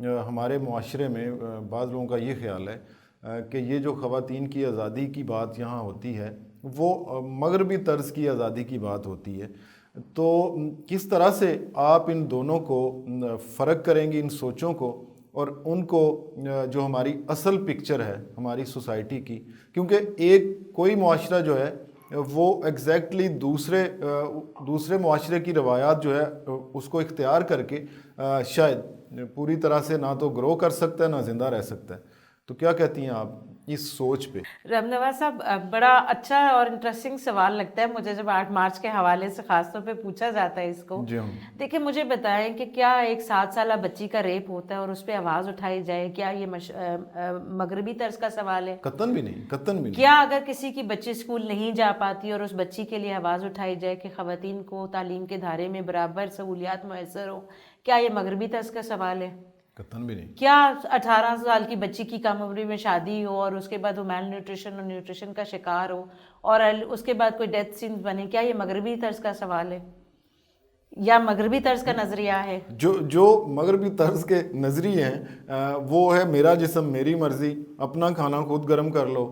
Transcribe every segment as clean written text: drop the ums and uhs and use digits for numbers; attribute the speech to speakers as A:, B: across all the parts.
A: ہمارے معاشرے میں بعض لوگوں کا یہ خیال ہے کہ یہ جو خواتین کی آزادی کی بات یہاں ہوتی ہے وہ مغربی طرز کی آزادی کی بات ہوتی ہے، تو کس طرح سے آپ ان دونوں کو فرق کریں گی، ان سوچوں کو اور ان کو جو ہماری اصل پکچر ہے ہماری سوسائٹی کی، کیونکہ ایک کوئی معاشرہ جو ہے وہ ایگزیکٹلی دوسرے معاشرے کی روایات جو ہے اس کو اختیار کر کے شاید پوری طرح سے نہ تو گرو کر سکتا ہے نہ زندہ رہ سکتا ہے. تو کیا کہتی ہیں آپ اس سوچ پہ؟
B: رب نواز صاحب، بڑا اچھا اور انٹرسٹنگ سوال لگتا ہے مجھے جب 8 مارچ کے حوالے سے خاص طور پہ پوچھا جاتا ہے اس کو.
A: جی ہاں.
B: دیکھیں مجھے بتائیں کہ کیا ایک 7 سالہ بچی کا ریپ ہوتا ہے اور اس پہ آواز اٹھائی جائے، کیا یہ مغربی طرز کا سوال ہے؟
A: قطعاً بھی نہیں، قطعاً بھی نہیں.
B: کیا اگر کسی کی بچی اسکول نہیں جا پاتی اور اس بچی کے لیے آواز اٹھائی جائے کہ خواتین کو تعلیم کے دھارے میں برابر سہولیات میسر ہو، کیا یہ مغربی طرز کا سوال ہے؟
A: قطعاً بھی نہیں.
B: کیا 18 سال کی بچی کی کم عمری میں شادی ہو اور اس کے بعد وہ میل نیوٹریشن اور نیوٹریشن کا شکار ہو اور اس کے بعد کوئی ڈیتھ سینز بنے، کیا یہ مغربی طرز کا سوال ہے یا مغربی طرز کا نظریہ ہے؟
A: جو مغربی طرز کے نظریے ہیں وہ ہے میرا جسم میری مرضی، اپنا کھانا خود گرم کر لو،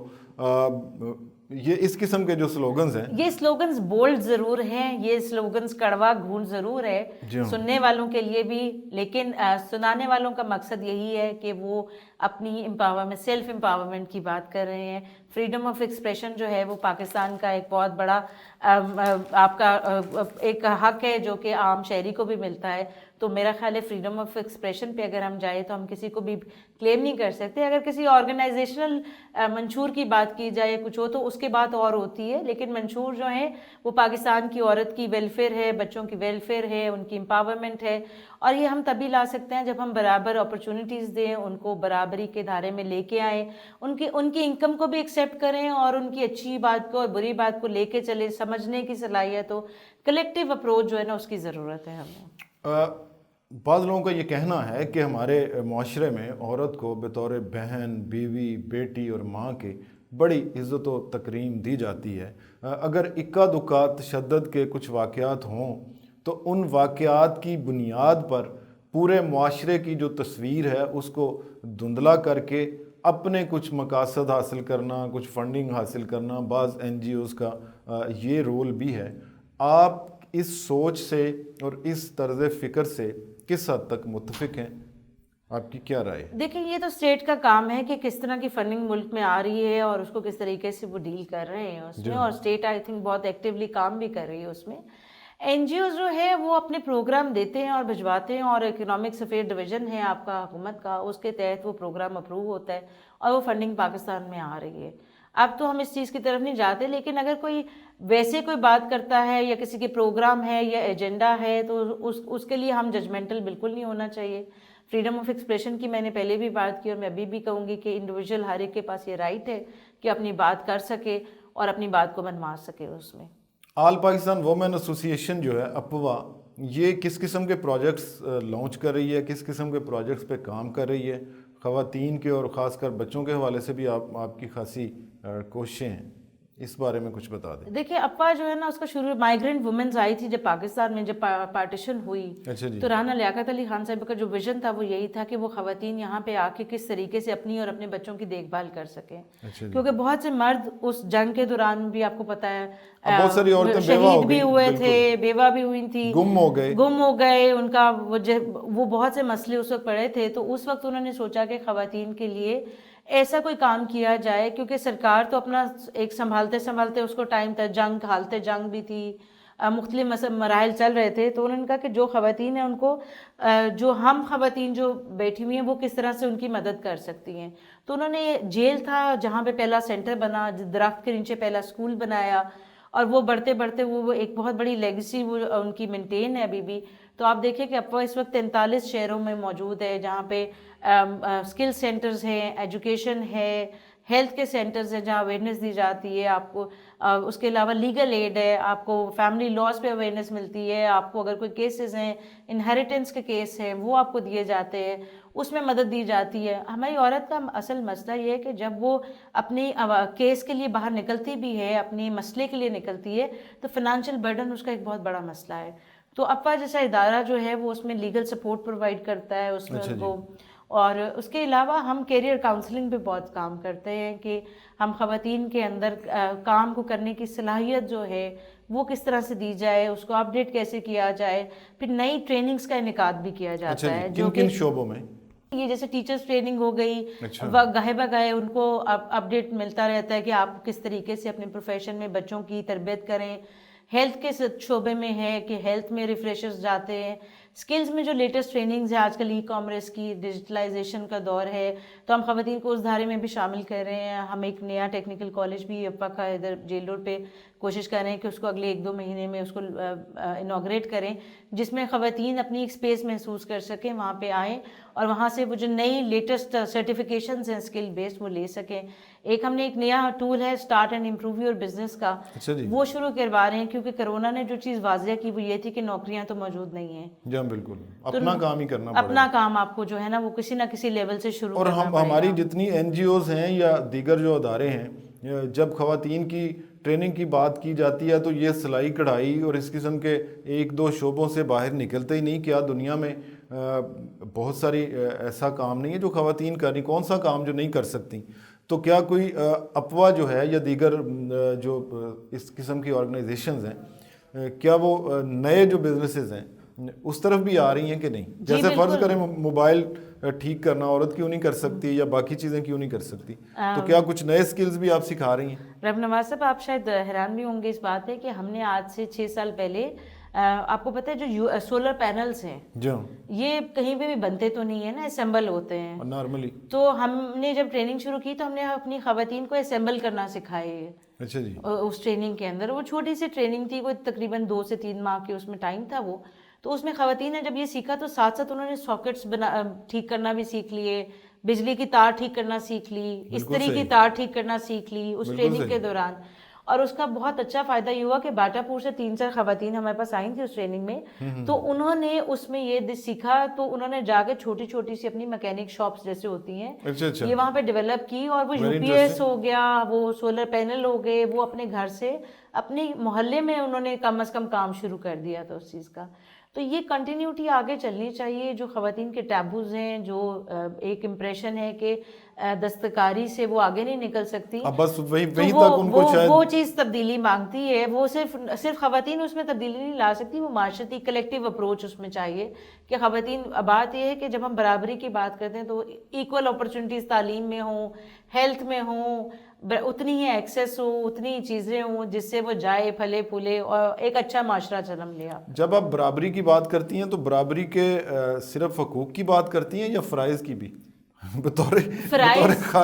A: یہ اس قسم کے جو سلوگنز ہیں،
B: یہ سلوگنز بولڈ ضرور ہیں، یہ سلوگنز کڑوا گھونٹ ضرور ہے سننے والوں کے لیے بھی، لیکن سنانے والوں کا مقصد یہی ہے کہ وہ اپنی امپاورمنٹ، سیلف امپاورمنٹ کی بات کر رہے ہیں. فریڈم آف ایکسپریشن جو ہے وہ پاکستان کا ایک بہت بڑا آپ کا ایک حق ہے جو کہ عام شہری کو بھی ملتا ہے. تو میرا خیال ہے فریڈم آف ایکسپریشن پہ اگر ہم جائیں تو ہم کسی کو بھی کلیم نہیں کر سکتے. اگر کسی آرگنائزیشنل منشور کی بات کی جائے کچھ ہو تو اس کے بات اور ہوتی ہے، لیکن منشور جو ہیں وہ پاکستان کی عورت کی ویلفیئر ہے، بچوں کی ویلفیئر ہے، ان کی امپاورمنٹ ہے، اور یہ ہم تبھی لا سکتے ہیں جب ہم برابر اپرچونٹیز دیں، ان کو برابری کے دھارے میں لے کے آئیں، ان کی انکم کو بھی ایکسیپٹ کریں اور ان کی اچھی بات کو اور بری بات کو لے کے چلیں. سمجھنے کی صلاحیت ہو، کلیکٹیو اپروچ جو ہے نا اس کی ضرورت ہے ہمیں.
A: بعض لوگوں کا یہ کہنا ہے کہ ہمارے معاشرے میں عورت کو بطور بہن، بیوی، بیٹی اور ماں کے بڑی عزت و تکریم دی جاتی ہے. اگر اکا دکا تشدد کے کچھ واقعات ہوں تو ان واقعات کی بنیاد پر پورے معاشرے کی جو تصویر ہے اس کو دھندلا کر کے اپنے کچھ مقاصد حاصل کرنا، کچھ فنڈنگ حاصل کرنا، بعض NGOs کا یہ رول بھی ہے. آپ اس سوچ سے اور اس طرز فکر سے کس حد تک متفق ہیں؟ آپ کی کیا رائے؟
B: دیکھیں یہ تو اسٹیٹ کا کام ہے کہ کس طرح کی فنڈنگ ملک میں آ رہی ہے اور اس کو کس طریقے سے وہ ڈیل کر رہے ہیں اس میں، اور اسٹیٹ آئی تھنک بہت ایکٹیولی کام بھی کر رہی ہے اس میں. NGOs جو ہے وہ اپنے پروگرام دیتے ہیں اور بھجواتے ہیں، اور اکنامک افیئر ڈویژن ہے آپ کا حکومت کا، اس کے تحت وہ پروگرام اپروو ہوتا ہے اور وہ فنڈنگ پاکستان میں آ رہی ہے. اب تو ہم اس چیز کی طرف نہیں جاتے، لیکن اگر کوئی ویسے کوئی بات کرتا ہے یا کسی کے پروگرام ہے یا ایجنڈا ہے تو اس کے لیے ہم ججمنٹل بالکل نہیں ہونا چاہیے. فریڈم آف ایکسپریشن کی میں نے پہلے بھی بات کی اور میں ابھی بھی کہوں گی کہ انڈیویجول ہر ایک کے پاس یہ رائٹ ہے کہ اپنی بات کر سکے اور اپنی بات کو منوا سکے. اس میں
A: آل پاکستان وومن ایسوسی ایشن جو ہے اپوا، یہ کس قسم کے پروجیکٹس لانچ کر رہی ہے، کس قسم کے پروجیکٹس پہ کام کر رہی ہے؟ خواتین کے اور خاص کر بچوں کے حوالے سے بھی آپ کی خاصی کوششیں ہیں، اس بارے میں کچھ بتا دیں.
B: دیکھیں اپا جو ہے نا اس کا شروع مائیگرنٹ وومنز آئی تھی جب پاکستان میں، جب پارٹیشن ہوئی.
A: اچھا جی.
B: تو رانا لیاقت علی خان صاحب کا جو ویژن تھا وہ یہی تھا کہ وہ خواتین یہاں پہ آ کے کس طریقے سے اپنی اور اپنے بچوں کی دیکھ بھال کر سکیں. کیونکہ بہت سے مرد اس جنگ کے دوران بھی آپ کو پتہ ہے
A: بہت ساری عورتیں
B: شہید بھی ہوئے تھے، بیوہ بھی ہوئی تھی، گم ہو گئے. ان کا وہ بہت سے مسئلے اس وقت پڑے تھے. تو اس وقت انہوں نے سوچا کہ خواتین کے لیے ایسا کوئی کام کیا جائے، کیونکہ سرکار تو اپنا ایک سنبھالتے اس کو ٹائم تھا، جنگ حالت جنگ بھی تھی، مختلف مراحل چل رہے تھے. تو انہوں نے کہا کہ جو خواتین ہیں ان کو، جو ہم خواتین جو بیٹھی ہوئی ہیں وہ کس طرح سے ان کی مدد کر سکتی ہیں. تو انہوں نے جیل تھا جہاں پہ پہلا سینٹر بنا، درخت کے نیچے پہلا اسکول بنایا، اور وہ بڑھتے وہ ایک بہت بڑی لیگیسی وہ ان کی مینٹین ہے ابھی بھی. تو آپ دیکھیں کہ اپوا اس وقت 43 شہروں میں موجود ہے، جہاں پہ اسکل سینٹرز ہیں، ایجوکیشن ہے، ہیلتھ کے سینٹرز ہیں جہاں اویئرنیس دی جاتی ہے آپ کو. اس کے علاوہ لیگل ایڈ ہے، آپ کو فیملی لاز پہ اویئرنیس ملتی ہے، آپ کو اگر کوئی کیسز ہیں، انہیریٹنس کے کیس ہیں وہ آپ کو دیے جاتے ہیں، اس میں مدد دی جاتی ہے. ہماری عورت کا اصل مسئلہ یہ ہے کہ جب وہ اپنی کیس کے لیے باہر نکلتی بھی ہے، اپنی مسئلے کے لیے نکلتی ہے، تو فائنانشیل برڈن اس کا ایک بہت بڑا مسئلہ ہے. تو اپوا جیسا ادارہ جو ہے وہ اس میں لیگل سپورٹ پرووائڈ کرتا ہے، اس میں ان کو اور اس کے علاوہ ہم کیریئر کاؤنسلنگ پہ بہت کام کرتے ہیں کہ ہم خواتین کے اندر کام کو کرنے کی صلاحیت جو ہے وہ کس طرح سے دی جائے، اس کو اپڈیٹ کیسے کیا جائے، پھر نئی ٹریننگز کا انعقاد بھی کیا جاتا ہے جو کہ
A: کن شعبوں میں؟
B: یہ جیسے ٹیچرز ٹریننگ ہو گئی، گاہے بگاہے ان کو اپڈیٹ ملتا رہتا ہے کہ آپ کس طریقے سے اپنے پروفیشن میں بچوں کی تربیت کریں. ہیلتھ کے شعبے میں ہے کہ ہیلتھ میں ریفریشرز جاتے ہیں. اسکلز میں جو لیٹسٹ ٹریننگز ہیں، آج کل ای کامرس کی ڈیجیٹلائزیشن کا دور ہے، تو ہم خواتین کو اس دھارے میں بھی شامل کر رہے ہیں. ہم ایک نیا ٹیکنیکل کالج بھی افا کا ادھر جیل روڈ پہ کوشش کر رہے ہیں کہ اس کو اگلے 1-2 مہینے میں اس کو انوگریٹ کریں، جس میں خواتین اپنی ایک اسپیس محسوس کر سکیں، وہاں پہ آئیں اور وہاں سے وہ جو نئی لیٹسٹ سرٹیفکیشنز ہیں اسکل بیسڈ وہ لے سکیں. ہم نے ایک نیا ٹول ہے start and improve your business کا، وہ شروع کروا رہے ہیں کیونکہ کرونا نے جو چیز واضح کی وہ یہ تھی کہ نوکریاں تو موجود نہیں ہیں.
A: جی بالکل، اپنا کام ہی کرنا پڑے گا.
B: اپنا کام آپ کو جو ہے نا وہ کسی نہ کسی لیول سے شروع کرنا پڑے گا.
A: اور ہماری جتنی این جی اوز ہیں یا دیگر جو ادارے ہیں، جب خواتین کی ٹریننگ کی بات کی جاتی ہے تو یہ سلائی کڑھائی اور اس قسم کے 1-2 شعبوں سے باہر نکلتے ہی نہیں. کیا دنیا میں بہت ساری ایسا کام نہیں ہے جو خواتین کر رہی؟ کون سا کام جو نہیں کر سکتی؟ تو کیا کوئی افواہ جو ہے یا دیگر جو اس قسم کی آرگنائزیشنز ہیں، کیا وہ نئے جو بزنسز ہیں اس طرف بھی آ رہی ہیں کہ نہیں؟ جیسے فرض کریں موبائل ٹھیک کرنا عورت کیوں نہیں کر سکتی یا باقی چیزیں کیوں نہیں کر سکتی، تو کیا کچھ نئے سکلز بھی آپ سکھا رہی ہیں؟
B: رب نواز صاحب، آپ شاید حیران بھی ہوں گے اس بات ہے کہ ہم نے آج سے 6 سال پہلے آپ کو پتہ ہے جو سولر پینلز ہیں یہ کہیں پہ بھی بنتے تو نہیں ہیں نا، اسمبل ہوتے ہیں
A: نارملی.
B: تو ہم نے جب ٹریننگ شروع کی تو ہم نے اپنی خواتین کو اسمبل کرنا سکھائے.
A: اچھا جی.
B: اس ٹریننگ کے اندر وہ چھوٹی سی ٹریننگ تھی، وہ تقریباً 2 سے 3 ماہ کے اس میں ٹائم تھا وہ. تو اس میں خواتین نے جب یہ سیکھا تو ساتھ ساتھ انہوں نے ساکٹس ٹھیک کرنا بھی سیکھ لیے، بجلی کی تار ٹھیک کرنا سیکھ لی، استری کی تار ٹھیک کرنا سیکھ لی اس ٹریننگ کے دوران. اور اس کا بہت اچھا فائدہ یہ ہوا کہ باٹا پور سے 3-4 خواتین ہمارے پاس آئی تھیں اس ٹریننگ میں، تو انہوں نے اس میں یہ سیکھا تو انہوں نے جا کے چھوٹی چھوٹی سی اپنی میکینک شاپس جیسے ہوتی ہیں یہ وہاں پہ ڈیولپ کی، اور وہ یو پی ایس ہو گیا، وہ سولر پینل ہو گئے، وہ اپنے گھر سے اپنے محلے میں انہوں نے کم از کم کام شروع کر دیا تھا اس چیز کا. تو یہ کنٹینیوٹی آگے چلنی چاہیے. جو خواتین کے ٹیبوز ہیں، جو ایک امپریشن ہے کہ دستکاری سے وہ آگے نہیں نکل سکتی،
A: بس وہی تک ان کو شاید
B: وہ چیز تبدیلی مانگتی ہے. وہ صرف خواتین اس میں تبدیلی نہیں لا سکتی، وہ معاشرتی کلیکٹیو اپروچ اس میں چاہیے کہ خواتین. بات یہ ہے کہ جب ہم برابری کی بات کرتے ہیں تو ایکول اپرچونٹیز تعلیم میں ہوں، ہیلتھ میں ہوں، اتنی ہی ایکسیس ہو، اتنی ہی چیزیں ہوں جس سے وہ جائے پھلے پھولے اور ایک اچھا معاشرہ جنم لے.
A: جب آپ برابری کی بات کرتی ہیں تو برابری کے صرف حقوق کی بات کرتی ہیں یا فرائض کی بھی؟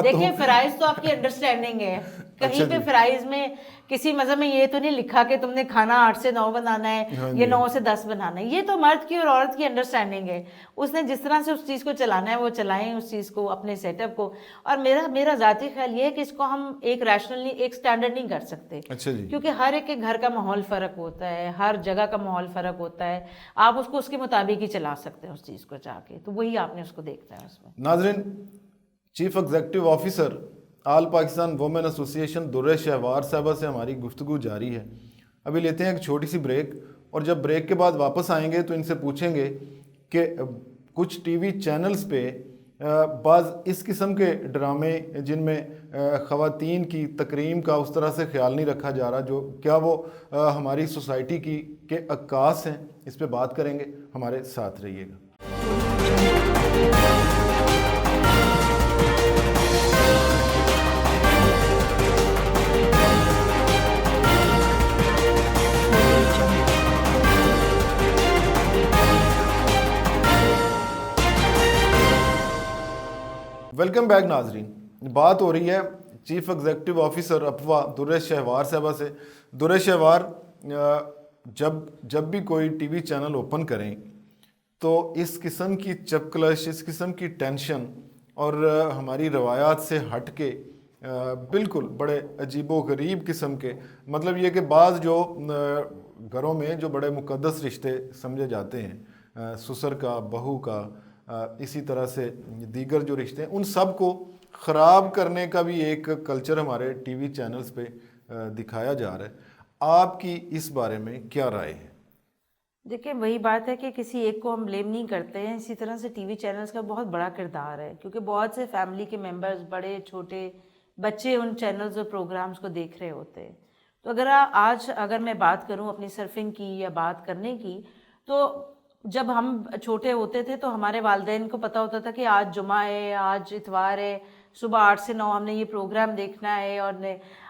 B: دیکھیں فرائض تو آپ کی انڈرسٹینڈنگ ہے. کہیں پہ فرائض میں کسی مذہب میں یہ تو نہیں لکھا کہ تم نے کھانا 8 سے 9 بنانا ہے یا 9 سے 10 بنانا ہے. یہ تو مرد کی اور عورت کی انڈرسٹینڈنگ ہے. اس نے جس طرح سے اس چیز کو چلانا ہے وہ چلائیں اس چیز کو، اپنے سیٹ اپ کو. اور میرا ذاتی خیال یہ ہے کہ اس کو ہم ایک ریشنلی ایک سٹینڈرڈ نہیں کر سکتے، کیونکہ ہر ایک کے گھر کا ماحول فرق ہوتا ہے، ہر جگہ کا ماحول فرق ہوتا ہے. آپ اس کو اس کے مطابق ہی چلا سکتے ہیں اس چیز کو جا کے. تو وہی آپ نے اس کو دیکھنا ہے اس میں.
A: ناظرین، چیف ایگزیکٹو آفیسر آل پاکستان وومن ایسوسی ایشن درہ شہوار صاحبہ سے ہماری گفتگو جاری ہے. ابھی لیتے ہیں ایک چھوٹی سی بریک، اور جب بریک کے بعد واپس آئیں گے تو ان سے پوچھیں گے کہ کچھ ٹی وی چینلز پہ بعض اس قسم کے ڈرامے جن میں خواتین کی تکریم کا اس طرح سے خیال نہیں رکھا جا رہا، جو کیا وہ ہماری سوسائٹی کی کے عکاس ہیں، اس پہ بات کریں گے. ہمارے ساتھ رہیے گا. ویلکم بیک ناظرین. بات ہو رہی ہے چیف ایگزیکٹو آفیسر افوا درہ شہوار صاحبہ سے. درہ شہوار جب بھی کوئی ٹی وی چینل اوپن کریں تو اس قسم کی چپکلش، اس قسم کی ٹینشن اور ہماری روایات سے ہٹ کے بالکل بڑے عجیب و غریب قسم کے، مطلب یہ کہ بعض جو گھروں میں جو بڑے مقدس رشتے سمجھے جاتے ہیں، سسر کا، بہو کا، اسی طرح سے دیگر جو رشتے ہیں، ان سب کو خراب کرنے کا بھی ایک کلچر ہمارے ٹی وی چینلز پہ دکھایا جا رہا ہے. آپ کی اس بارے میں کیا رائے ہے؟
B: دیکھیں وہی بات ہے کہ کسی ایک کو ہم بلیم نہیں کرتے ہیں. اسی طرح سے ٹی وی چینلز کا بہت بڑا کردار ہے کیونکہ بہت سے فیملی کے ممبرز بڑے چھوٹے بچے ان چینلز اور پروگرامز کو دیکھ رہے ہوتے ہیں. تو اگر میں بات کروں اپنی سرفنگ کی یا بات کرنے کی، تو جب ہم چھوٹے ہوتے تھے تو ہمارے والدین کو پتہ ہوتا تھا کہ آج جمعہ ہے، آج اتوار ہے، صبح 8 سے 9 ہم نے یہ پروگرام دیکھنا ہے. اور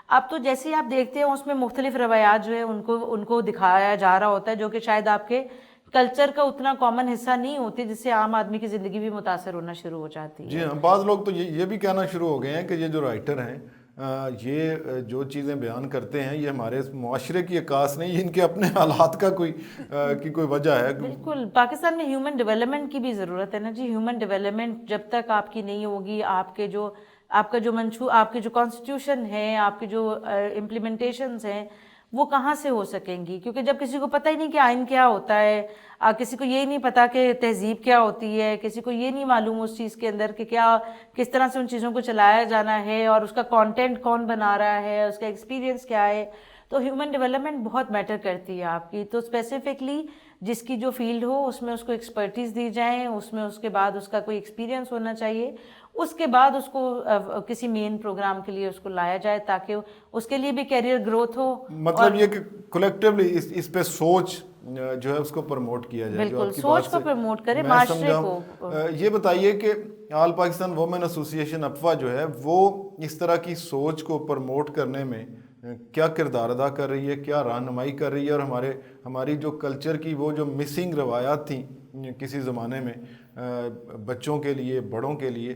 B: اب تو جیسے ہی آپ دیکھتے ہیں اس میں مختلف روایات جو ہے ان کو دکھایا جا رہا ہوتا ہے، جو کہ شاید آپ کے کلچر کا اتنا کامن حصہ نہیں ہوتی، جس سے عام آدمی کی زندگی بھی متاثر ہونا شروع ہو جاتی ہے.
A: جی ہاں، بعض لوگ تو یہ بھی کہنا شروع ہو گئے ہیں کہ یہ جو رائٹر ہیں یہ جو چیزیں بیان کرتے ہیں یہ ہمارے معاشرے کی عکاس نہیں، ان کے اپنے حالات کا کوئی وجہ ہے.
B: بالکل. پاکستان میں ہیومن ڈیولپمنٹ کی بھی ضرورت ہے نا جی. ہیومن ڈیولپمنٹ جب تک آپ کی نہیں ہوگی، آپ کا جو کانسٹیٹیوشن ہے، آپ کے جو امپلیمنٹیشنز ہیں، وہ کہاں سے ہو سکیں گی؟ کیونکہ جب کسی کو پتہ ہی نہیں کہ آئین کیا ہوتا ہے، کسی کو یہ نہیں پتا کہ تہذیب کیا ہوتی ہے، کسی کو یہ نہیں معلوم اس چیز کے اندر کہ کس طرح سے ان چیزوں کو چلایا جانا ہے اور اس کا کانٹینٹ کون بنا رہا ہے، اس کا ایکسپیرینس کیا ہے. تو ہیومن ڈیولپمنٹ بہت میٹر کرتی ہے آپ کی. تو اسپیسیفکلی جس کی جو فیلڈ ہو اس میں اس کو ایکسپرٹیز دی جائیں، اس میں اس کے بعد اس کا کوئی ایکسپیرینس ہونا چاہیے، اس کے بعد اس کو کسی مین پروگرام کے لیے اس کو لایا جائے تاکہ اس کے لیے بھی کیریئر گروتھ ہو.
A: مطلب یہ کہ کولیکٹیولی اس پہ سوچ جو ہے اس کو پروموٹ کیا جائے.
B: بالکل سوچ کو پروموٹ کرے،
A: میں
B: معاشرے
A: سمجھاؤں.
B: کو.
A: یہ بتائیے کہ آل پاکستان وومن ایسوسی ایشن اپوا جو ہے وہ اس طرح کی سوچ کو پروموٹ کرنے میں کیا کردار ادا کر رہی ہے، کیا رہنمائی کر رہی ہے، اور ہماری جو کلچر کی وہ جو مسنگ روایات تھیں کسی زمانے میں بچوں کے لیے، بڑوں کے لیے،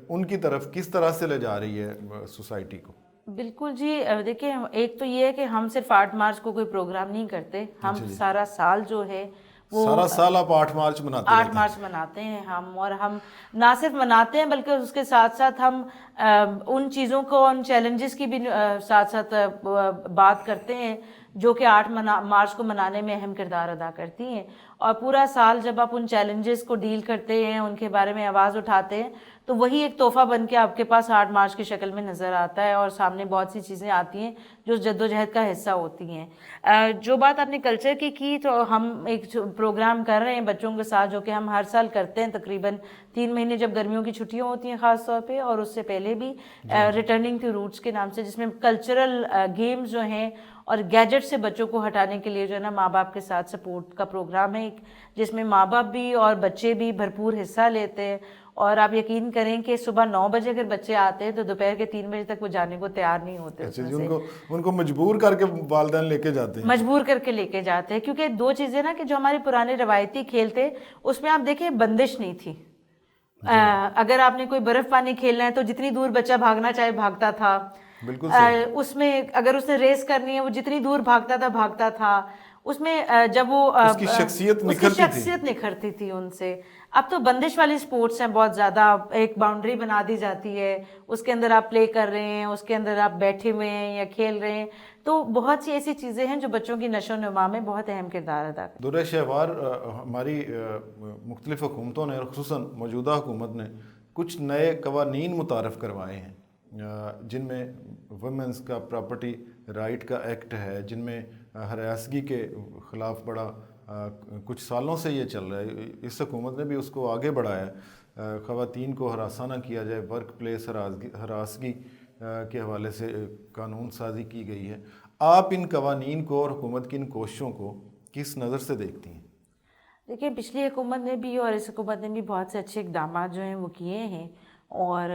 A: ان کی طرف کس طرح سے لے جا رہی ہے سوسائٹی کو؟
B: بالکل جی. دیکھیں ایک تو یہ ہے کہ ہم صرف 8 مارچ کو کوئی پروگرام نہیں کرتے، ہم سارا سال جو ہے وہ
A: سارا سال آپ 8 مارچ مناتے ہیں.
B: 8 مارچ مناتے ہیں ہم. اور ہم نہ صرف مناتے ہیں بلکہ اس کے ساتھ ساتھ ہم ان چیزوں کو، ان چیلنجز کی بھی ساتھ ساتھ بات کرتے ہیں جو کہ 8 مارچ کو منانے میں اہم کردار ادا کرتی ہیں. اور پورا سال جب آپ ان چیلنجز کو ڈیل کرتے ہیں، ان کے بارے میں آواز اٹھاتے ہیں، تو وہی ایک تحفہ بن کے آپ کے پاس 8 مارچ کی شکل میں نظر آتا ہے اور سامنے بہت سی چیزیں آتی ہیں جو جد و جہد کا حصہ ہوتی ہیں. جو بات آپ نے کلچر کی تو ہم ایک پروگرام کر رہے ہیں بچوں کے ساتھ جو کہ ہم ہر سال کرتے ہیں تقریباً 3 مہینے جب گرمیوں کی چھٹیاں ہوتی ہیں خاص طور پہ، اور اس سے پہلے بھی ریٹرننگ ٹو روٹس کے نام سے، جس میں کلچرل گیمز جو ہیں اور گیجٹ سے بچوں کو ہٹانے کے لیے جو ہے نا ماں باپ کے ساتھ سپورٹ کا پروگرام ہے، جس میں ماں باپ بھی اور بچے بھی بھرپور حصہ لیتے ہیں. اور آپ یقین کریں کہ صبح 9 بجے اگر بچے آتے ہیں تو دوپہر کے 3 بجے تک وہ جانے کو تیار نہیں ہوتے.
A: ان کو مجبور کر کے والدین لے کے جاتے ہیں،
B: مجبور کر کے لے کے جاتے ہیں. کیونکہ 2 چیزیں نا کہ جو ہمارے پرانے روایتی کھیل تھے اس میں آپ دیکھیں بندش نہیں تھی. اگر آپ نے کوئی برف پانی کھیلنا ہے تو جتنی دور بچہ بھاگنا چاہے بھاگتا تھا.
A: بالکل
B: اس میں اگر اس نے ریس کرنی ہے وہ جتنی دور بھاگتا تھا. اس میں جب وہ
A: اس کی شخصیت
B: نکھرتی تھی ان سے. اب تو بندش والی سپورٹس ہیں بہت زیادہ. ایک باؤنڈری بنا دی جاتی ہے، اس کے اندر آپ پلے کر رہے ہیں، اس کے اندر آپ بیٹھے ہوئے ہیں یا کھیل رہے ہیں. تو بہت سی ایسی چیزیں ہیں جو بچوں کی نشو و نما میں بہت اہم کردار ادا کرتی ہیں.
A: درہ شہوار ہماری مختلف حکومتوں نے اور خصوصاً موجودہ حکومت نے کچھ نئے قوانین متعارف کروائے ہیں جن میں ویمنس کا پراپرٹی رائٹ کا ایکٹ ہے، جن میں ہراسگی کے خلاف بڑا کچھ سالوں سے یہ چل رہا ہے. اس حکومت نے بھی اس کو آگے بڑھایا ہے. خواتین کو ہراساں نہ کیا جائے، ورک پلیس ہراسگی کے حوالے سے قانون سازی کی گئی ہے. آپ ان قوانین کو اور حکومت کی ان کوششوں کو کس نظر سے دیکھتی ہیں؟
B: دیکھیں پچھلی حکومت نے بھی اور اس حکومت نے بھی بہت سے اچھے اقدامات جو ہیں وہ کیے ہیں. اور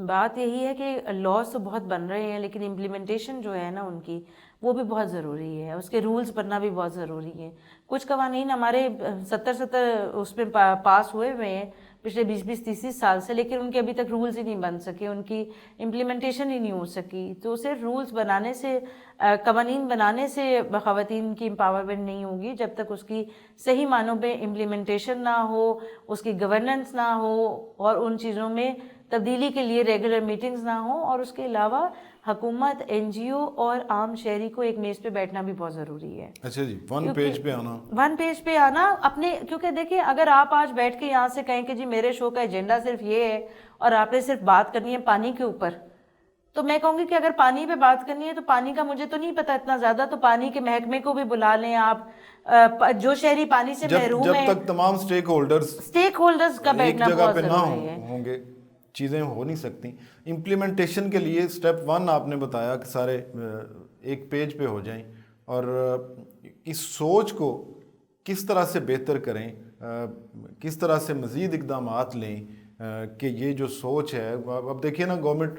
B: بات یہی ہے کہ لاز تو بہت بن رہے ہیں لیکن امپلیمنٹیشن جو ہے نا ان کی وہ بھی بہت ضروری ہے. اس کے رولز بننا بھی بہت ضروری ہے. کچھ قوانین ہمارے 70 اس میں پاس ہوئے ہیں پچھلے 20-30 سال سے، لیکن ان کے ابھی تک رولز ہی نہیں بن سکے، ان کی امپلیمنٹیشن ہی نہیں ہو سکی. تو صرف رولز بنانے سے، قوانین بنانے سے خواتین کی امپاورمنٹ نہیں ہوگی جب تک اس کی صحیح معنوں پہ امپلیمنٹیشن نہ ہو، اس کی گورننس نہ ہو اور ان چیزوں میں تبدیلی کے لیے ریگولر میٹنگز نہ ہوں. اور اس کے علاوہ حکومت، NGO اور عام شہری کو ایک میز پہ بیٹھنا بھی بہت ضروری ہے.
A: اچھا جی، ون
B: پیج پہ آنا اپنے. کیونکہ دیکھیں اگر آپ آج بیٹھ کے یہاں سے کہیں کہ جی میرے شو کا ایجنڈا صرف یہ ہے اور آپ نے صرف بات کرنی ہے پانی کے اوپر، تو میں کہوں گی کہ اگر پانی پہ بات کرنی ہے تو پانی کا مجھے تو نہیں پتا اتنا زیادہ، تو پانی کے محکمے کو بھی بلا لیں آپ، جو شہری پانی سے محروم
A: جب
B: ہے،
A: تک تمام اسٹیک
B: ہولڈرز کا
A: ایک
B: بیٹھنا
A: جگہ
B: بہت
A: پہ نہ
B: ضروری ہے۔
A: ہوں گے چیزیں ہو نہیں سکتی۔ امپلیمنٹیشن کے لیے سٹیپ 1 آپ نے بتایا کہ سارے ایک پیج پہ ہو جائیں، اور اس سوچ کو کس طرح سے بہتر کریں، کس طرح سے مزید اقدامات لیں کہ یہ جو سوچ ہے، اب دیکھیے نا گورنمنٹ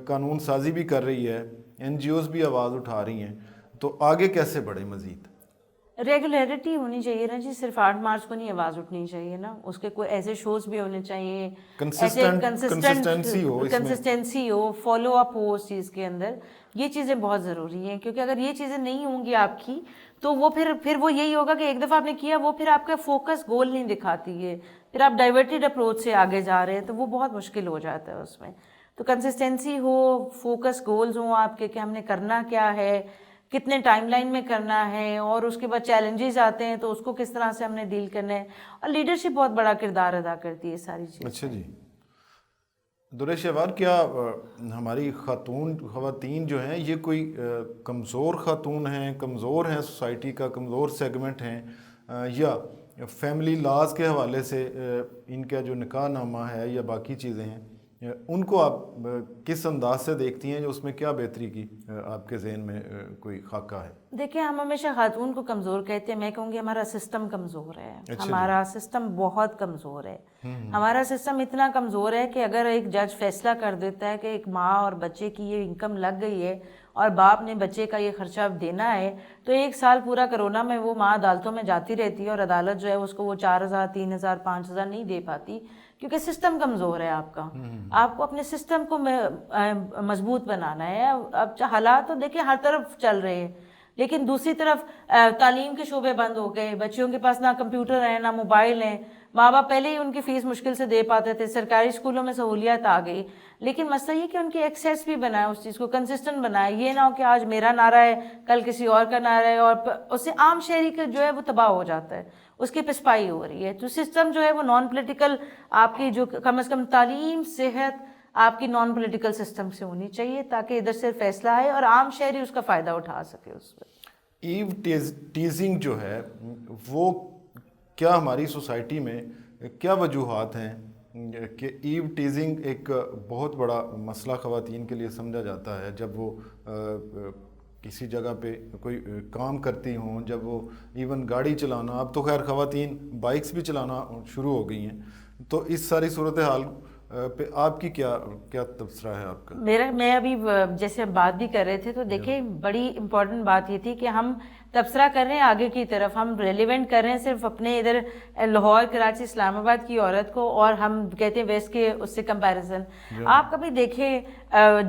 A: قانون سازی بھی کر رہی ہے، NGOs بھی آواز اٹھا رہی ہیں، تو آگے کیسے بڑھیں مزید؟
B: ریگولیرٹی ہونی چاہیے نا جی، صرف 8 مارچ کو نہیں آواز اٹھنی چاہیے نا، اس کے کوئی ایسے شوز بھی ہونے چاہیے، ایسے کنسسٹنسی ہو، فالو اپ ہو اس چیز کے اندر۔ یہ چیزیں بہت ضروری ہیں، کیونکہ اگر یہ چیزیں نہیں ہوں گی آپ کی تو وہ پھر وہ یہی ہوگا کہ ایک دفعہ آپ نے کیا، وہ پھر آپ کا فوکس گول نہیں دکھاتی ہے، پھر آپ ڈائیورٹیڈ اپروچ سے آگے جا رہے ہیں تو وہ بہت مشکل ہو جاتا ہے اس میں۔ تو کنسسٹنسی ہو، فوکس گولز ہوں آپ کے کہ ہم نے کرنا کیا ہے، کتنے ٹائم لائن میں کرنا ہے، اور اس کے بعد چیلنجز آتے ہیں تو اس کو کس طرح سے ہم نے ڈیل کرنا ہے، اور لیڈرشپ بہت بڑا کردار ادا کرتی ہے ساری چیز۔
A: اچھا جی، درے شہوار، کیا ہماری خواتین جو ہیں یہ کوئی کمزور خاتون ہیں، کمزور ہیں، سوسائٹی کا کمزور سیگمنٹ ہیں، یا فیملی لاز کے حوالے سے ان کا جو نکاح نامہ ہے یا باقی چیزیں ہیں ان کو آپ کس انداز سے دیکھتی ہیں، جو اس میں کیا بہتری کی آپ کے ذہن میں کوئی خاکہ ہے؟
B: دیکھیں، ہم ہمیشہ خاتون کو کمزور کہتے ہیں، میں کہوں گی ہمارا سسٹم کمزور ہے، ہمارا سسٹم بہت کمزور ہے۔ ہمارا سسٹم اتنا کمزور ہے کہ اگر ایک جج فیصلہ کر دیتا ہے کہ ایک ماں اور بچے کی یہ انکم لگ گئی ہے اور باپ نے بچے کا یہ خرچہ دینا ہے، تو 1 سال پورا کرونا میں وہ ماں عدالتوں میں جاتی رہتی ہے اور عدالت جو ہے اس کو وہ 4,000 3,000 5,000 نہیں دے پاتی، کیونکہ سسٹم کمزور ہے آپ کا۔ آپ کو اپنے سسٹم کو مضبوط بنانا ہے۔ اب حالات تو دیکھیں ہر طرف چل رہے ہیں، لیکن دوسری طرف تعلیم کے شعبے بند ہو گئے، بچیوں کے پاس نہ کمپیوٹر ہیں نہ موبائل ہیں، ماں باپ پہلے ہی ان کی فیس مشکل سے دے پاتے تھے، سرکاری اسکولوں میں سہولیات آ گئی، لیکن مسئلہ یہ کہ ان کی ایکسیس بھی بنائے، اس چیز کو کنسسٹنٹ بنائے، یہ نہ ہو کہ آج میرا نعرہ ہے کل کسی اور کا نعرہ ہے، اور اس سے عام شہری کا جو ہے وہ تباہ ہو جاتا ہے، اس کی پسپائی ہو رہی ہے۔ تو سسٹم جو ہے وہ نان پولیٹیکل، آپ کی جو کم از کم تعلیم، صحت آپ کی نان پولیٹیکل سسٹم سے ہونی چاہیے، تاکہ ادھر سے فیصلہ آئے اور عام شہری اس کا فائدہ اٹھا سکے اس میں۔
A: ایو ٹیزنگ جو ہے وہ کیا ہماری سوسائٹی میں کیا وجوہات ہیں کہ ایو ٹیزنگ ایک بہت بڑا مسئلہ خواتین کے لیے سمجھا جاتا ہے، جب وہ کسی جگہ پہ کوئی کام کرتی ہوں، جب وہ ایون گاڑی چلانا، اب تو خیر خواتین بائکس بھی چلانا شروع ہو گئی ہیں، تو اس ساری صورتحال پہ آپ کی کیا تبصرہ ہے آپ کا؟
B: میں ابھی جیسے ہم بات بھی کر رہے تھے تو دیکھیں بڑی امپورٹنٹ بات یہ تھی کہ ہم تبصرہ کر رہے ہیں آگے کی طرف، ہم ریلیونٹ کر رہے ہیں صرف اپنے ادھر لاہور، کراچی، اسلام آباد کی عورت کو، اور ہم کہتے ہیں ویسٹ کے اس سے کمپیریزن۔ آپ کبھی دیکھیں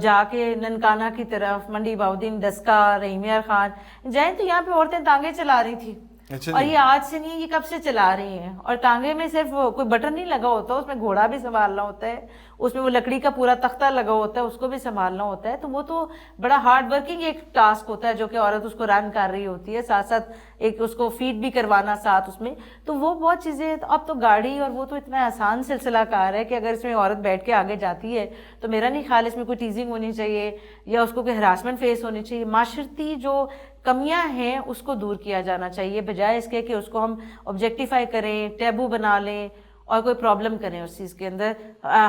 B: جا کے ننکانہ کی طرف، منڈی باؤدین، دسکا، رحیم یار خان جائیں تو یہاں پہ عورتیں ٹانگیں چلا رہی تھیں، اور یہ آج سے نہیں، یہ کب سے چلا رہی ہیں، اور ٹانگے میں صرف کوئی بٹن نہیں لگا ہوتا، اس میں گھوڑا بھی سنبھالنا ہوتا ہے، اس میں وہ لکڑی کا پورا تختہ لگا ہوتا ہے، اس کو بھی سنبھالنا ہوتا ہے، تو وہ تو بڑا ہارڈ ورکنگ ایک ٹاسک ہوتا ہے جو کہ عورت اس کو رن کر رہی ہوتی ہے، ساتھ ساتھ ایک اس کو فیڈ بھی کروانا ساتھ اس میں، تو وہ بہت چیزیں۔ اب تو گاڑی اور وہ تو اتنا آسان سلسلہ کار ہے کہ اگر اس میں عورت بیٹھ کے آگے جاتی ہے تو میرا نہیں خیال اس میں کوئی ٹیزنگ ہونی چاہیے یا اس کو کوئی ہراسمنٹ فیس ہونی چاہیے۔ معاشرتی جو کمیاں ہیں اس کو دور کیا جانا چاہیے، بجائے اس کے کہ اس کو ہم آبجیکٹیفائی کریں، ٹیبو بنا لیں اور کوئی پرابلم کریں اس چیز کے اندر۔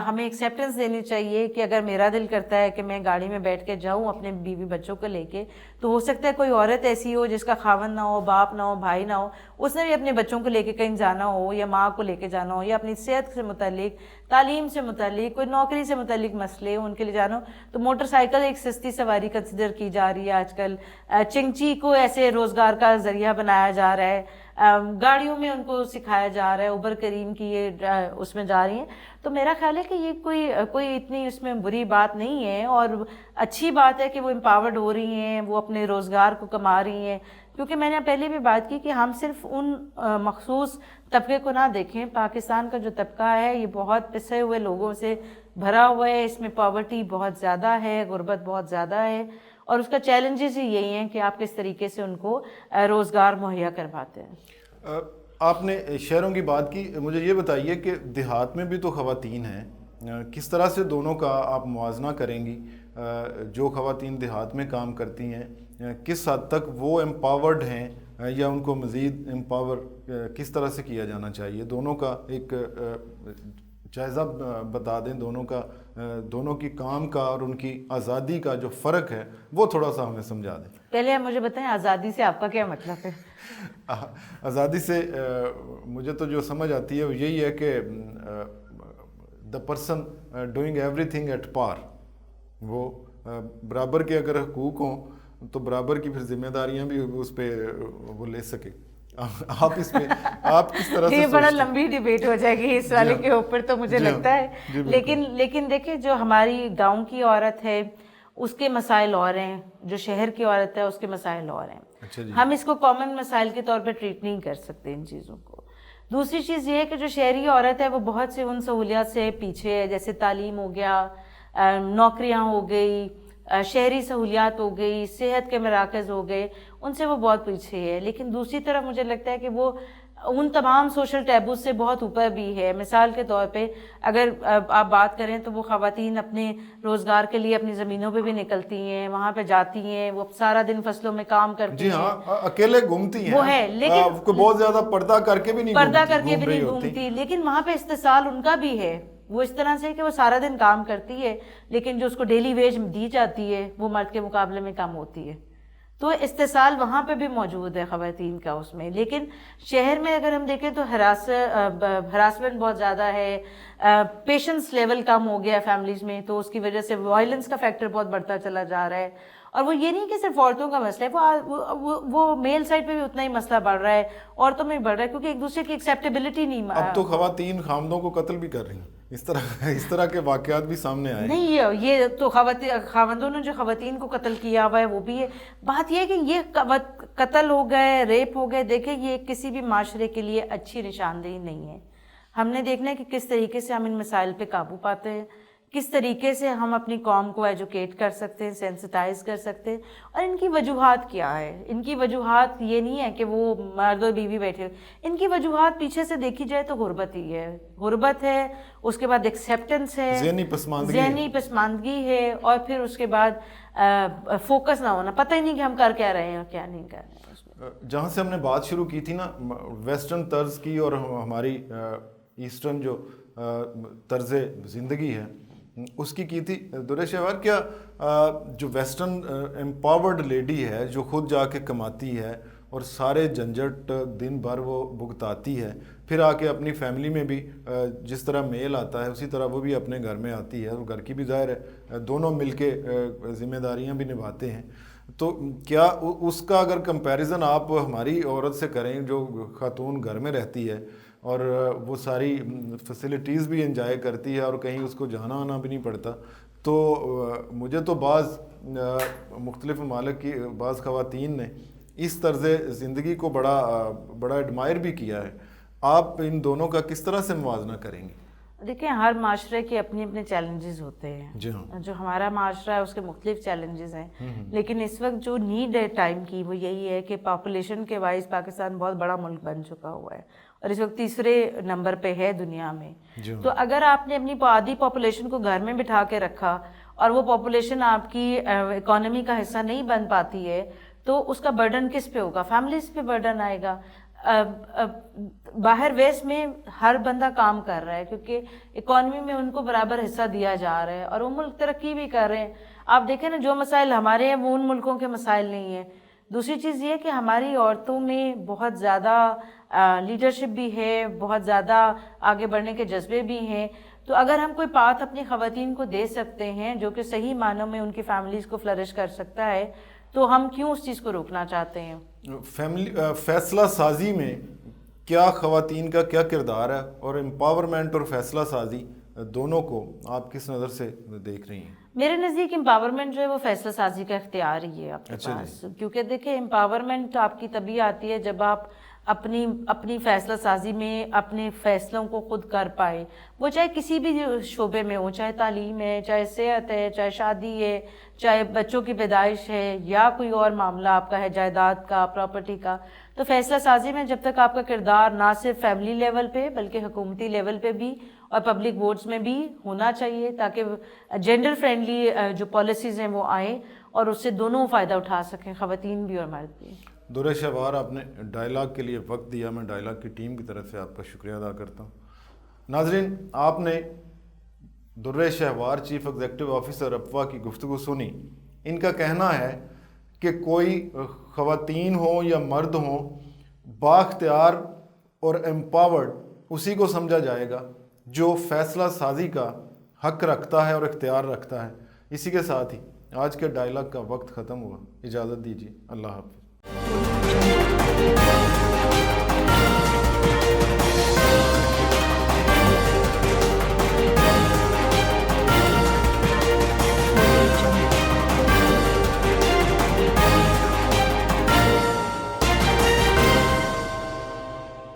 B: ہمیں ایکسیپٹنس دینی چاہیے کہ اگر میرا دل کرتا ہے کہ میں گاڑی میں بیٹھ کے جاؤں اپنے بیوی بچوں کو لے کے، تو ہو سکتا ہے کوئی عورت ایسی ہو جس کا خاوند نہ ہو، باپ نہ ہو، بھائی نہ ہو، اس نے بھی اپنے بچوں کو لے کے کہیں جانا ہو، یا ماں کو لے کے جانا ہو، یا اپنی صحت سے متعلق، تعلیم سے متعلق، کوئی نوکری سے متعلق مسئلے ان کے لیے جانا ہو، تو موٹر سائیکل ایک سستی سواری کنسیڈر کی جا رہی ہے آج کل۔ چنگچی کو ایسے روزگار کا ذریعہ بنایا جا رہا ہے، گاڑیوں میں ان کو سکھایا جا رہا ہے، اوبر کریم کی یہ اس میں جا رہی ہیں، تو میرا خیال ہے کہ یہ کوئی اتنی اس میں بری بات نہیں ہے، اور اچھی بات ہے کہ وہ امپاورڈ ہو رہی ہیں، وہ اپنے روزگار کو کما رہی ہیں، کیونکہ میں نے پہلے بھی بات کی کہ ہم صرف ان مخصوص طبقے کو نہ دیکھیں، پاکستان کا جو طبقہ ہے یہ بہت پسے ہوئے لوگوں سے بھرا ہوا ہے، اس میں پاورٹی بہت زیادہ ہے، غربت بہت زیادہ ہے، اور اس کا چیلنجز ہی یہی ہیں کہ آپ کس طریقے سے ان کو روزگار مہیا کرواتے ہیں۔
A: آپ نے شہروں کی بات کی، مجھے یہ بتائیے کہ دیہات میں بھی تو خواتین ہیں، کس طرح سے دونوں کا آپ موازنہ کریں گی؟ جو خواتین دیہات میں کام کرتی ہیں کس حد تک وہ امپاورڈ ہیں یا ان کو مزید امپاور کس طرح سے کیا جانا چاہیے؟ دونوں کا ایک جائزہ بتا دیں، دونوں کی کام کا اور ان کی آزادی کا جو فرق ہے وہ تھوڑا سا ہمیں سمجھا دیں۔
B: پہلے آپ مجھے بتائیں آزادی سے آپ کا کیا مطلب ہے؟
A: آزادی سے مجھے تو جو سمجھ آتی ہے وہ یہی ہے کہ the person doing everything at par, وہ برابر کے اگر حقوق ہوں تو برابر کی پھر ذمہ داریاں بھی اس پہ وہ لے سکے۔ آپ اس پہ آپ کس طرح سے؟
B: یہ بڑا لمبی ڈیبیٹ ہو جائے گی اس والے کے اوپر تو مجھے لگتا ہے، لیکن دیکھیں جو ہماری گاؤں کی عورت ہے اس کے مسائل اور ہیں، جو شہر کی عورت ہے اس کے مسائل اور ہیں۔ ہم اس کو کامن مسائل کے طور پہ ٹریٹ نہیں کر سکتے ان چیزوں کو۔ دوسری چیز یہ ہے کہ جو شہری عورت ہے وہ بہت سے ان سہولیات سے پیچھے ہے، جیسے تعلیم ہو گیا، نوکریاں ہو گئی، شہری سہولیات ہو گئی، صحت کے مراکز ہو گئے، ان سے وہ بہت پیچھے ہے۔ لیکن دوسری طرف مجھے لگتا ہے کہ وہ ان تمام سوشل ٹیبوز سے بہت اوپر بھی ہے۔ مثال کے طور پہ اگر آپ بات کریں تو وہ خواتین اپنے روزگار کے لیے اپنی زمینوں پہ بھی نکلتی ہیں، وہاں پہ جاتی ہیں، وہ سارا دن فصلوں میں کام کرتی ہیں،
A: جی ہاں، اکیلے گھومتی ہیں،
B: وہ ہے، لیکن
A: کوئی بہت زیادہ پردہ کر کے بھی نہیں
B: گھومتی، لیکن وہاں پہ استحصال ان کا بھی ہے۔ وہ اس طرح سے کہ وہ سارا دن کام کرتی ہے لیکن جو اس کو ڈیلی ویج دی جاتی ہے وہ مرد کے مقابلے میں کم ہوتی ہے، تو استحصال وہاں پہ بھی موجود ہے خواتین کا اس میں۔ لیکن شہر میں اگر ہم دیکھیں تو ہراسمنٹ بہت زیادہ ہے، پیشنس لیول کم ہو گیا ہے فیملیز میں، تو اس کی وجہ سے وائلنس کا فیکٹر بہت بڑھتا چلا جا رہا ہے۔ اور وہ یہ نہیں کہ صرف عورتوں کا مسئلہ ہے، وہ میل سائڈ پہ بھی اتنا ہی مسئلہ بڑھ رہا ہے، عورتوں میں بھی بڑھ رہا ہے، کیونکہ ایک دوسرے کی ایکسیپٹیبلٹی نہیں۔
A: اب تو خواتین خامدوں کو قتل بھی کر رہی ہیں، اس طرح کے واقعات بھی سامنے آئے۔
B: نہیں، یہ تو خاوندوں نے جو خواتین کو قتل کیا ہوا ہے وہ بھی ہے۔ بات یہ ہے کہ یہ قتل ہو گئے، ریپ ہو گئے، دیکھیں یہ کسی بھی معاشرے کے لیے اچھی نشاندہی نہیں ہے۔ ہم نے دیکھنا ہے کہ کس طریقے سے ہم ان مسائل پہ قابو پاتے ہیں، کس طریقے سے ہم اپنی قوم کو ایجوکیٹ کر سکتے ہیں، سینسٹائز کر سکتے ہیں، اور ان کی وجوہات کیا ہے۔ ان کی وجوہات یہ نہیں ہے کہ وہ مرد اور بیوی بیٹھے، ان کی وجوہات پیچھے سے دیکھی جائے تو غربت ہی ہے، غربت ہے، اس کے بعد ایکسیپٹنس ہے،
A: ذہنی
B: پسماندگی ہے، اور پھر اس کے بعد فوکس نہ ہونا، پتہ ہی نہیں کہ ہم کر کیا رہے ہیں اور کیا نہیں کر رہے ہیں۔
A: جہاں سے ہم نے بات شروع کی تھی نا ویسٹرن طرز کی اور ہماری ایسٹرن جو طرز زندگی ہے اس کی تھی درے شہوار، کیا جو ویسٹرن امپاورڈ لیڈی ہے جو خود جا کے کماتی ہے اور سارے جھنجھٹ دن بھر وہ بھگتاتی ہے، پھر آ کے اپنی فیملی میں بھی جس طرح میل آتا ہے اسی طرح وہ بھی اپنے گھر میں آتی ہے، اور گھر کی بھی ظاہر ہے دونوں مل کے ذمہ داریاں بھی نبھاتے ہیں، تو کیا اس کا اگر کمپیریزن آپ ہماری عورت سے کریں جو خاتون گھر میں رہتی ہے اور وہ ساری فیسلٹیز بھی انجوائے کرتی ہے اور کہیں اس کو جانا آنا بھی نہیں پڑتا، تو مجھے تو بعض مختلف ممالک کی بعض خواتین نے اس طرز زندگی کو بڑا ایڈمائر بھی کیا ہے۔ آپ ان دونوں کا کس طرح سے موازنہ کریں گے؟
B: دیکھیں ہر معاشرے کے اپنے اپنے چیلنجز ہوتے ہیں،
A: جی ہاں،
B: جو ہمارا معاشرہ ہے اس کے مختلف چیلنجز ہیں، لیکن اس وقت جو نیڈ ہے ٹائم کی وہ یہی ہے کہ پاپولیشن کے وائز پاکستان بہت بڑا ملک بن چکا ہوا ہے اور اس وقت تیسرے نمبر پہ ہے دنیا میں۔ تو اگر آپ نے اپنی آدھی پاپولیشن کو گھر میں بٹھا کے رکھا اور وہ پاپولیشن آپ کی اکانومی کا حصہ نہیں بن پاتی ہے تو اس کا برڈن کس پہ ہوگا؟ فیملیز پہ برڈن آئے گا۔ باہر ویسٹ میں ہر بندہ کام کر رہا ہے کیونکہ اکانومی میں ان کو برابر حصہ دیا جا رہا ہے اور وہ ملک ترقی بھی کر رہے ہیں۔ آپ دیکھیں نا جو مسائل ہمارے ہیں وہ ان ملکوں کے مسائل نہیں ہیں۔ دوسری چیز یہ کہ ہماری عورتوں میں بہت زیادہ لیڈرشپ بھی ہے، بہت زیادہ آگے بڑھنے کے جذبے بھی ہیں، تو اگر ہم کوئی پاتھ اپنی خواتین کو دے سکتے ہیں جو کہ صحیح معنوں میں ان کی فیملیز کو فلرش کر سکتا ہے تو ہم کیوں اس چیز کو روکنا چاہتے ہیں؟
A: فیصلہ سازی میں کیا خواتین کا کیا کردار ہے، اور امپاورمنٹ اور فیصلہ سازی دونوں کو آپ کس نظر سے دیکھ رہی ہیں؟
B: میرے نزدیک امپاورمنٹ جو ہے وہ فیصلہ سازی کا اختیار ہی ہے آپ کے پاس، کیونکہ دیکھیں امپاورمنٹ آپ کی تبھی آتی ہے جب آپ اپنی فیصلہ سازی میں اپنے فیصلوں کو خود کر پائے، وہ چاہے کسی بھی شعبے میں ہو، چاہے تعلیم ہے، چاہے صحت ہے، چاہے شادی ہے، چاہے بچوں کی پیدائش ہے یا کوئی اور معاملہ آپ کا ہے جائیداد کا، پراپرٹی کا۔ تو فیصلہ سازی میں جب تک آپ کا کردار نہ صرف فیملی لیول پہ بلکہ حکومتی لیول پہ بھی اور پبلک بورڈز میں بھی ہونا چاہیے تاکہ جینڈر فرینڈلی جو پالیسیز ہیں وہ آئیں اور اس سے دونوں فائدہ اٹھا سکیں، خواتین بھی اور مرد بھی۔
A: در شہوار آپ نے ڈائلاگ کے لیے وقت دیا، میں ڈائلاگ کی ٹیم کی طرف سے آپ کا شکریہ ادا کرتا ہوں۔ ناظرین، آپ نے در شہوار چیف ایگزیکٹو آفیسر اپوا کی گفتگو سنی۔ ان کا کہنا ہے کہ کوئی خواتین ہوں یا مرد ہوں، بااختیار اور امپاورڈ اسی کو سمجھا جائے گا جو فیصلہ سازی کا حق رکھتا ہے اور اختیار رکھتا ہے۔ اسی کے ساتھ ہی آج کے ڈائلاگ کا وقت ختم ہوا۔ اجازت دیجیے، اللہ حافظ۔